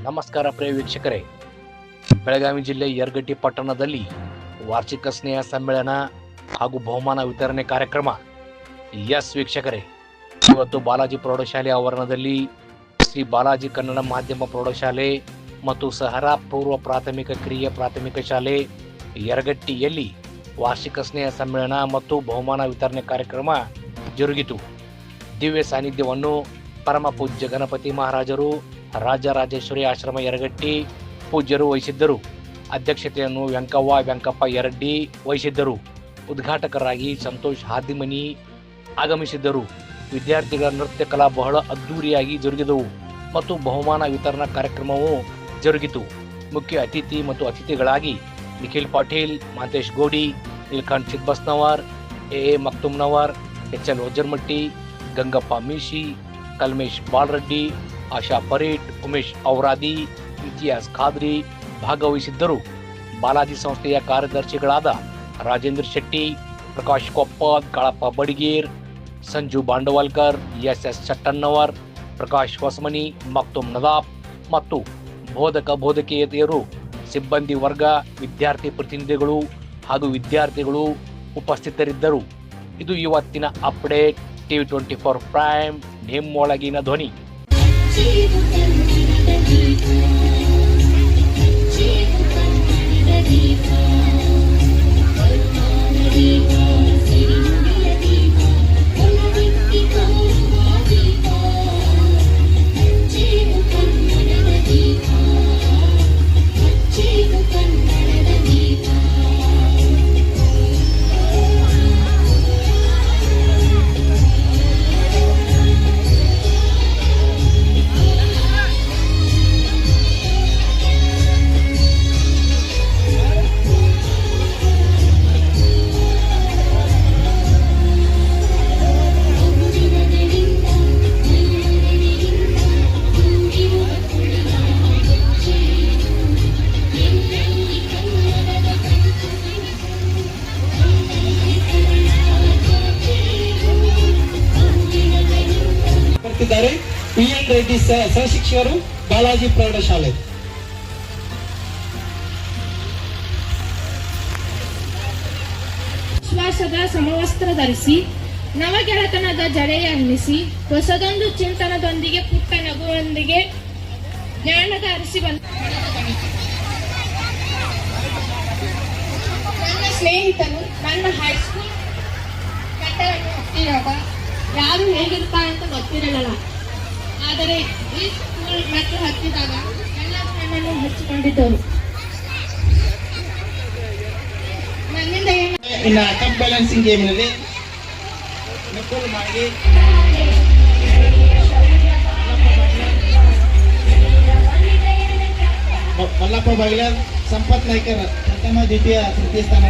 ನಮಸ್ಕಾರ ಪ್ರಿಯ ವೀಕ್ಷಕರೇ, ಬೆಳಗಾವಿ ಜಿಲ್ಲೆ ಯರಗಟ್ಟಿ ಪಟ್ಟಣದಲ್ಲಿ ವಾರ್ಷಿಕ ಸ್ನೇಹ ಸಮ್ಮೇಳನ ಹಾಗೂ ಬಹುಮಾನ ವಿತರಣೆ ಕಾರ್ಯಕ್ರಮ. ಎಸ್ ವೀಕ್ಷಕರೇ, ಇವತ್ತು ಬಾಲಾಜಿ ಪ್ರೌಢಶಾಲೆ ಆವರಣದಲ್ಲಿ ಶ್ರೀ ಬಾಲಾಜಿ ಕನ್ನಡ ಮಾಧ್ಯಮ ಪ್ರೌಢಶಾಲೆ ಮತ್ತು ಸಹರಾ ಪೂರ್ವ ಪ್ರಾಥಮಿಕ ಕಿರಿಯ ಪ್ರಾಥಮಿಕ ಶಾಲೆ ಯರಗಟ್ಟಿಯಲ್ಲಿ ವಾರ್ಷಿಕ ಸ್ನೇಹ ಸಮ್ಮೇಳನ ಮತ್ತು ಬಹುಮಾನ ವಿತರಣೆ ಕಾರ್ಯಕ್ರಮ ಜರುಗಿತು. ದಿವ್ಯ ಸಾನ್ನಿಧ್ಯವನ್ನು ಪರಮ ಪೂಜ್ಯ ಗಣಪತಿ ಮಹಾರಾಜರು, ರಾಜರಾಜೇಶ್ವರಿ ಆಶ್ರಮ ಯರಗಟ್ಟಿ ಪೂಜ್ಯರು ವಹಿಸಿದ್ದರು. ಅಧ್ಯಕ್ಷತೆಯನ್ನು ವೆಂಕಪ್ಪ ಯರಡ್ಡಿ ವಹಿಸಿದ್ದರು. ಉದ್ಘಾಟಕರಾಗಿ ಸಂತೋಷ್ ಹಾದಿಮನಿ ಆಗಮಿಸಿದ್ದರು. ವಿದ್ಯಾರ್ಥಿಗಳ ನೃತ್ಯ ಕಲಾ ಬಹಳ ಅದ್ದೂರಿಯಾಗಿ ಜರುಗಿದವು ಮತ್ತು ಬಹುಮಾನ ವಿತರಣಾ ಕಾರ್ಯಕ್ರಮವು ಜರುಗಿತು. ಮುಖ್ಯ ಅತಿಥಿ ಮತ್ತು ಅತಿಥಿಗಳಾಗಿ ನಿಖಿಲ್ ಪಾಟೀಲ್, ಮಾಂತೇಶ್ ಗೋಡಿ, ನೀಲ್ಕಂಠ್ ಚಿದ್ಬಸ್ನವರ್, ಎ ಮಕ್ತುಮ್ನವರ್, ಎಚ್.ಎಲ್. ವಜ್ರಮಟ್ಟಿ, ಗಂಗಪ್ಪ ಮೀಶಿ, ಕಲ್ಮೇಶ್ ಬಾಲರೆಡ್ಡಿ, ಆಶಾ ಪರೇಟ್, ಉಮೇಶ್ ಔರಾದಿ, ಇತಿಯಾಸ್ ಖಾದ್ರಿ ಭಾಗವಹಿಸಿದ್ದರು. ಬಾಲಾಜಿ ಸಂಸ್ಥೆಯ ಕಾರ್ಯದರ್ಶಿಗಳಾದ ರಾಜೇಂದ್ರ ಶೆಟ್ಟಿ, ಪ್ರಕಾಶ್ ಕೊಪ್ಪದ್, ಕಾಳಪ್ಪ ಬಡಿಗೇರ್, ಸಂಜು ಬಾಂಡವಲ್ಕರ್, ಎಸ್ ಚಟ್ಟಣ್ಣವರ್, ಪ್ರಕಾಶ್ ಹೊಸಮನಿ, ಮಕ್ತುಮ್ ನದಾಫ್ ಮತ್ತು ಬೋಧಕಿಯರು, ಸಿಬ್ಬಂದಿ ವರ್ಗ, ವಿದ್ಯಾರ್ಥಿ ಪ್ರತಿನಿಧಿಗಳು ಹಾಗೂ ವಿದ್ಯಾರ್ಥಿಗಳು ಉಪಸ್ಥಿತರಿದ್ದರು. ಇದು ಇವತ್ತಿನ ಅಪ್ಡೇಟ್. TV24 ಪ್ರೈಮ್, ನಿಮ್ಮೊಳಗಿನ ಧ್ವನಿ. PN ರೆಡ್ಡಿ ಸಹಶಿಕ್ಷಕರು, ಬಾಲಾಜಿ ಪ್ರೌಢಶಾಲೆ. ವಿಶ್ವಾಸದ ಸಮವಸ್ತ್ರ ಧರಿಸಿ, ನವಗೆಳತನದ ಜಡೆಯ ಅನ್ನಿಸಿ, ಹೊಸದೊಂದು ಚಿಂತನದೊಂದಿಗೆ ಪುಟ್ಟ ನಗುವೊಂದಿಗೆ ಜ್ಞಾನದ ಅರಿಸಿ ಬಂದ ನನ್ನ ಸ್ನೇಹಿತನು ನನ್ನ ಹೈಸ್ಕೂಲ್ ಕಟ್ಟಡವನ್ನು ಹತ್ತಿದಾಗ ಯಾರು ಹೇಗಿರ್ತಾರೆ ಅಂತ ಗೊತ್ತಿರಲಿಲ್ಲ. ಆದರೆ ಈ ಸ್ಕೂಲ್ ಮೆಟ್ರೋ ಹತ್ತಿದಾಗ ಎಲ್ಲರೂ ನನ್ನನ್ನು ಹಚ್ಚಿಕೊಂಡಿದ್ದರು. ನನ್ನಿಂದ ಇನ್ನು ಕಪ್ ಬ್ಯಾಲೆನ್ಸಿಂಗ್ ಗೇಮ್ನಲ್ಲಿ ನಕಲು ಮಾಡಿ ಮಲ್ಲಪ್ಪ ಬೈಲರ್, ಸಂಪತ್ ನಾಯ್ಕರ್ ಪ್ರಥಮ ದ್ವಿತೀಯ ತೃತೀಯ ಸ್ಥಾನ.